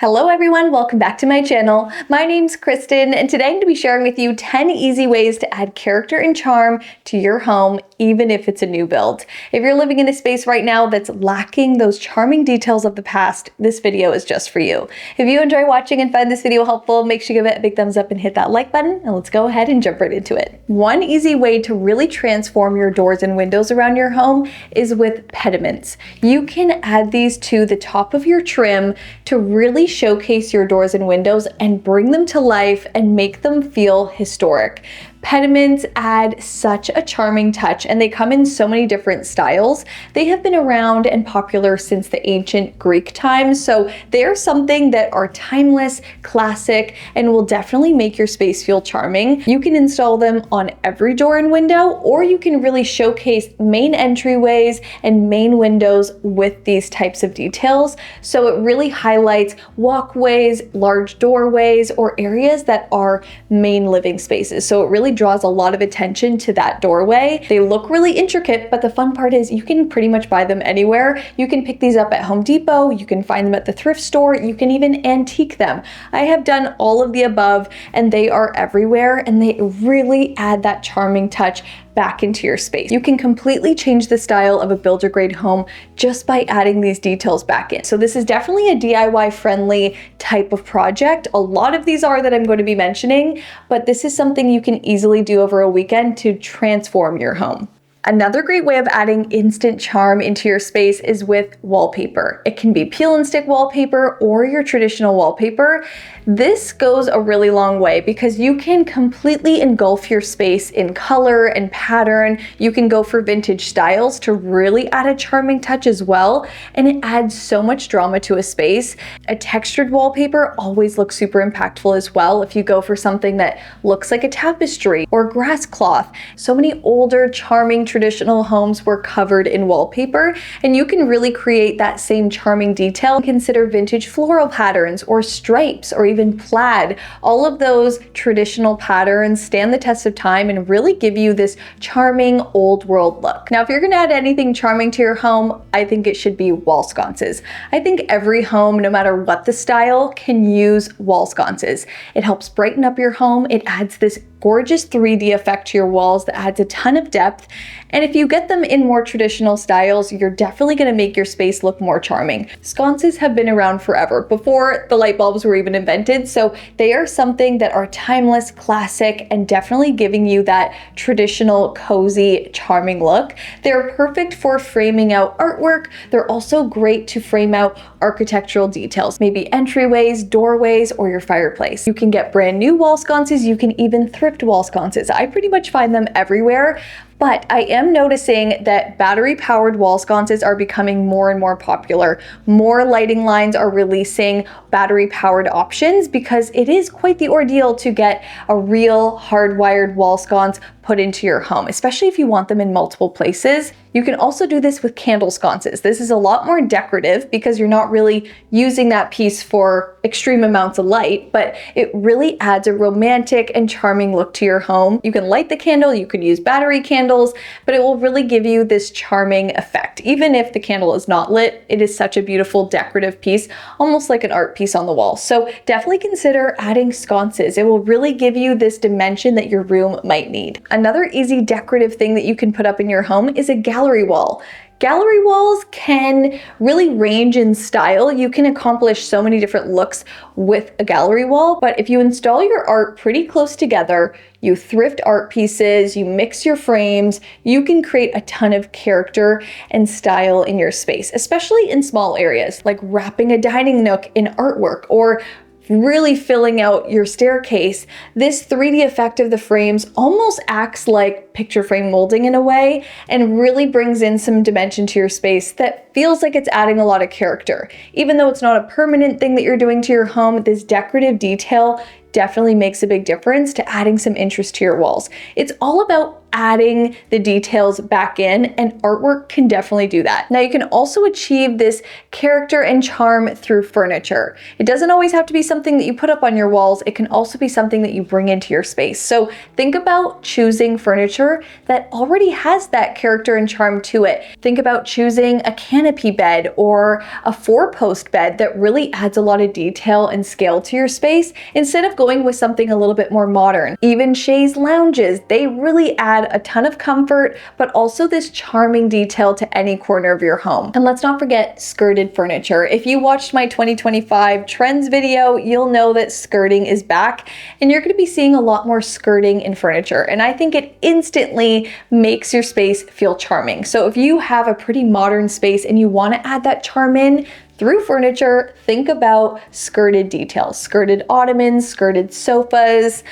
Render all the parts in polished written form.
Hello everyone, welcome back to my channel. My name's Kristen and today I'm going to be sharing with you 10 easy ways to add character and charm to your home, even if it's a new build. If you're living in a space right now that's lacking those charming details of the past, this video is just for you. If you enjoy watching and find this video helpful, make sure you give it a big thumbs up and hit that like button, and let's go ahead and jump right into it. One easy way to really transform your doors and windows around your home is with pediments. You can add these to the top of your trim to really showcase your doors and windows and bring them to life and make them feel historic. Pediments add such a charming touch and they come in so many different styles. They have been around and popular since the ancient Greek times, so they are something that are timeless, classic, and will definitely make your space feel charming. You can install them on every door and window, or you can really showcase main entryways and main windows with these types of details. So it really highlights walkways, large doorways, or areas that are main living spaces. So it really draws a lot of attention to that doorway. They look really intricate, but the fun part is you can pretty much buy them anywhere. You can pick these up at Home Depot, you can find them at the thrift store, you can even antique them. I have done all of the above and they are everywhere and they really add that charming touch back into your space. You can completely change the style of a builder grade home just by adding these details back in. So this is definitely a DIY friendly type of project. A lot of these are that I'm going to be mentioning, but this is something you can easily do over a weekend to transform your home. Another great way of adding instant charm into your space is with wallpaper. It can be peel and stick wallpaper or your traditional wallpaper. This goes a really long way because you can completely engulf your space in color and pattern. You can go for vintage styles to really add a charming touch as well, and it adds so much drama to a space. A textured wallpaper always looks super impactful as well if you go for something that looks like a tapestry or grass cloth. So many older, charming, traditional homes were covered in wallpaper, and you can really create that same charming detail. Consider vintage floral patterns or stripes or even plaid. All of those traditional patterns stand the test of time and really give you this charming old world look. Now, if you're gonna add anything charming to your home, I think it should be wall sconces. I think every home, no matter what the style, can use wall sconces. It helps brighten up your home. It adds this gorgeous 3D effect to your walls that adds a ton of depth. And if you get them in more traditional styles, you're definitely gonna make your space look more charming. Sconces have been around forever, before the light bulbs were even invented, so they are something that are timeless, classic, and definitely giving you that traditional, cozy, charming look. They're perfect for framing out artwork. They're also great to frame out architectural details, maybe entryways, doorways, or your fireplace. You can get brand new wall sconces, you can even thrift wall sconces. I pretty much find them everywhere. But I am noticing that battery-powered wall sconces are becoming more and more popular. More lighting lines are releasing battery-powered options because it is quite the ordeal to get a real hardwired wall sconce put into your home, especially if you want them in multiple places. You can also do this with candle sconces. This is a lot more decorative because you're not really using that piece for extreme amounts of light, but it really adds a romantic and charming look to your home. You can light the candle, you can use battery candles, but it will really give you this charming effect. Even if the candle is not lit, it is such a beautiful decorative piece, almost like an art piece on the wall. So definitely consider adding sconces. It will really give you this dimension that your room might need. Another easy decorative thing that you can put up in your home is a gallery wall. Gallery walls can really range in style. You can accomplish so many different looks with a gallery wall, but if you install your art pretty close together, you thrift art pieces, you mix your frames, you can create a ton of character and style in your space, especially in small areas, like wrapping a dining nook in artwork or really filling out your staircase. This 3D effect of the frames almost acts like picture frame molding in a way and really brings in some dimension to your space that feels like it's adding a lot of character. Even though it's not a permanent thing that you're doing to your home, this decorative detail definitely makes a big difference to adding some interest to your walls. It's all about adding the details back in, and artwork can definitely do that. Now you can also achieve this character and charm through furniture. It doesn't always have to be something that you put up on your walls, it can also be something that you bring into your space. So think about choosing furniture that already has that character and charm to it. Think about choosing a canopy bed or a 4-post bed that really adds a lot of detail and scale to your space instead of going with something a little bit more modern. Even chaise lounges, they really add a ton of comfort, but also this charming detail to any corner of your home. And let's not forget skirted furniture. If you watched my 2025 trends video, you'll know that skirting is back, and you're going to be seeing a lot more skirting in furniture. And I think it instantly makes your space feel charming. So if you have a pretty modern space and you want to add that charm in through furniture, think about skirted details, skirted ottomans, skirted sofas.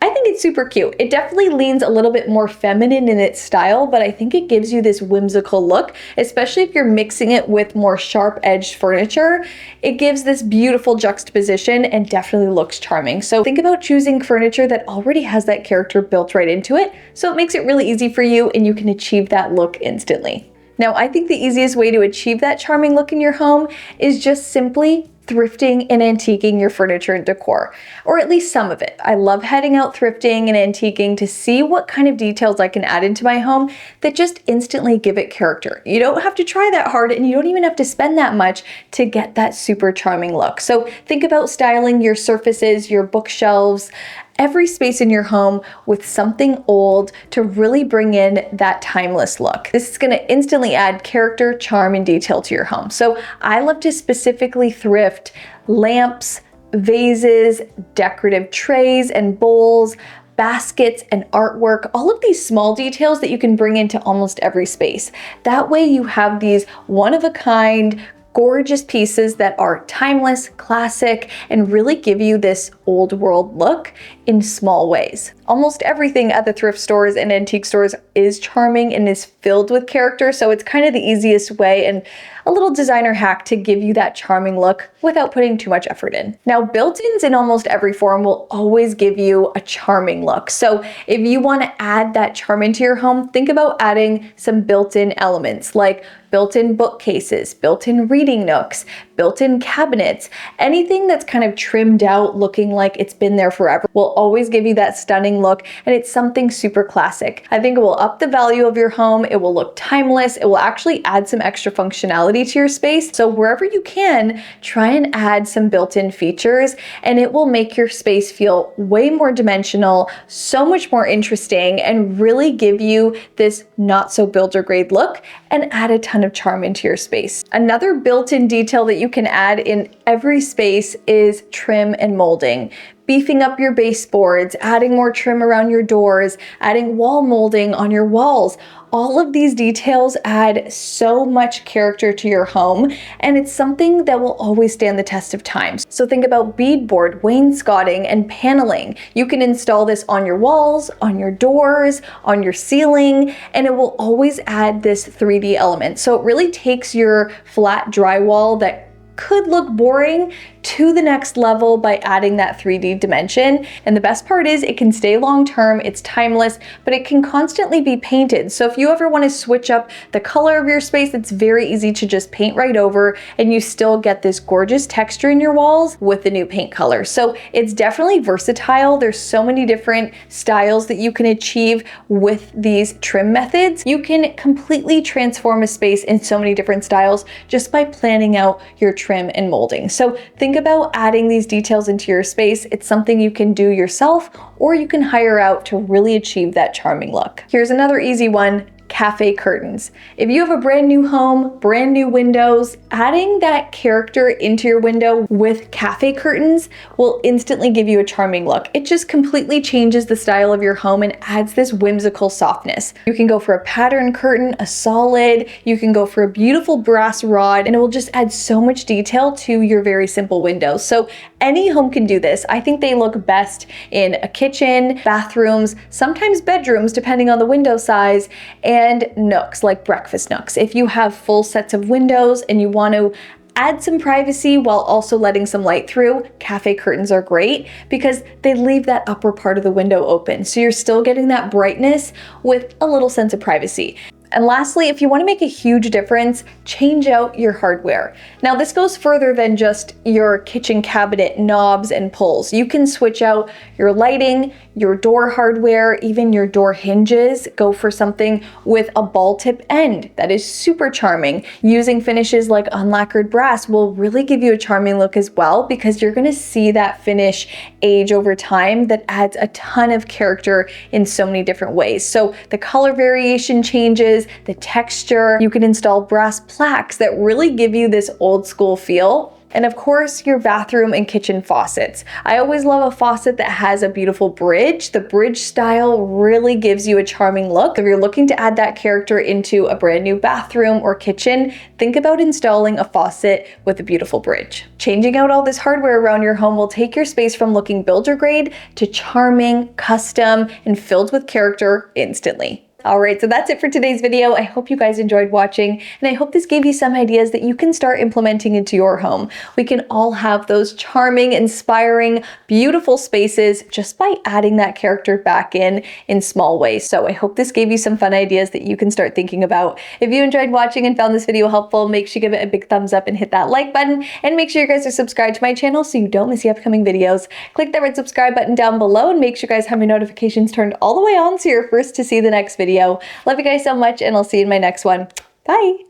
I think it's super cute. It definitely leans a little bit more feminine in its style, but I think it gives you this whimsical look, especially if you're mixing it with more sharp-edged furniture. It gives this beautiful juxtaposition and definitely looks charming. So think about choosing furniture that already has that character built right into it, so it makes it really easy for you and you can achieve that look instantly. Now, I think the easiest way to achieve that charming look in your home is just simply thrifting and antiquing your furniture and decor, or at least some of it. I love heading out thrifting and antiquing to see what kind of details I can add into my home that just instantly give it character. You don't have to try that hard, and you don't even have to spend that much to get that super charming look. So think about styling your surfaces, your bookshelves, every space in your home with something old to really bring in that timeless look. This is going to instantly add character, charm, and detail to your home. So I love to specifically thrift lamps, vases, decorative trays and bowls, baskets and artwork, all of these small details that you can bring into almost every space. That way you have these one-of-a-kind, gorgeous pieces that are timeless, classic, and really give you this old world look in small ways. Almost everything at the thrift stores and antique stores is charming and is filled with character, so it's kind of the easiest way and a little designer hack to give you that charming look without putting too much effort in. Now, built-ins in almost every form will always give you a charming look. So if you want to add that charm into your home, think about adding some built-in elements like built-in bookcases, built-in reading nooks, built-in cabinets. Anything that's kind of trimmed out looking like it's been there forever will always give you that stunning look, and it's something super classic. I think it will up the value of your home, it will look timeless, it will actually add some extra functionality to your space. So wherever you can, try and add some built-in features, and it will make your space feel way more dimensional, so much more interesting, and really give you this not so builder grade look and add a ton of charm into your space. Another built-in detail that you can add in every space is trim and molding. Beefing up your baseboards, adding more trim around your doors, adding wall molding on your walls. All of these details add so much character to your home, and it's something that will always stand the test of time. So think about beadboard, wainscoting, and paneling. You can install this on your walls, on your doors, on your ceiling, and it will always add this 3D element. So it really takes your flat drywall that could look boring to the next level by adding that 3D dimension. And the best part is it can stay long term, it's timeless, but it can constantly be painted. So if you ever want to switch up the color of your space, it's very easy to just paint right over and you still get this gorgeous texture in your walls with the new paint color. So it's definitely versatile. There's so many different styles that you can achieve with these trim methods. You can completely transform a space in so many different styles just by planning out your trim and molding. So think about adding these details into your space. It's something you can do yourself or you can hire out to really achieve that charming look. Here's another easy one. Cafe curtains. If you have a brand new home, brand new windows, adding that character into your window with cafe curtains will instantly give you a charming look. It just completely changes the style of your home and adds this whimsical softness. You can go for a pattern curtain, a solid, you can go for a beautiful brass rod, and it will just add so much detail to your very simple windows. So any home can do this. I think they look best in a kitchen, bathrooms, sometimes bedrooms, depending on the window size, and nooks like breakfast nooks. If you have full sets of windows and you want to Add some privacy while also letting some light through. Cafe curtains are great because they leave that upper part of the window open, so you're still getting that brightness with a little sense of privacy. And lastly, if you want to make a huge difference, change out your hardware. Now, this goes further than just your kitchen cabinet knobs and pulls. You can switch out your lighting, your door hardware, even your door hinges. Go for something with a ball tip end. That is super charming. Using finishes like unlacquered brass will really give you a charming look as well, because you're going to see that finish age over time that adds a ton of character in so many different ways. So the color variation changes, the texture. You can install brass plaques that really give you this old school feel. And of course, your bathroom and kitchen faucets. I always love a faucet that has a beautiful bridge. The bridge style really gives you a charming look. If you're looking to add that character into a brand new bathroom or kitchen, think about installing a faucet with a beautiful bridge. Changing out all this hardware around your home will take your space from looking builder grade to charming, custom, and filled with character instantly. Alright, so that's it for today's video. I hope you guys enjoyed watching, and I hope this gave you some ideas that you can start implementing into your home. We can all have those charming, inspiring, beautiful spaces just by adding that character back in small ways. So I hope this gave you some fun ideas that you can start thinking about. If you enjoyed watching and found this video helpful, make sure you give it a big thumbs up and hit that like button, and make sure you guys are subscribed to my channel so you don't miss the upcoming videos. Click that red subscribe button down below and make sure you guys have your notifications turned all the way on so you're first to see the next video. Love you guys so much, and I'll see you in my next one. Bye!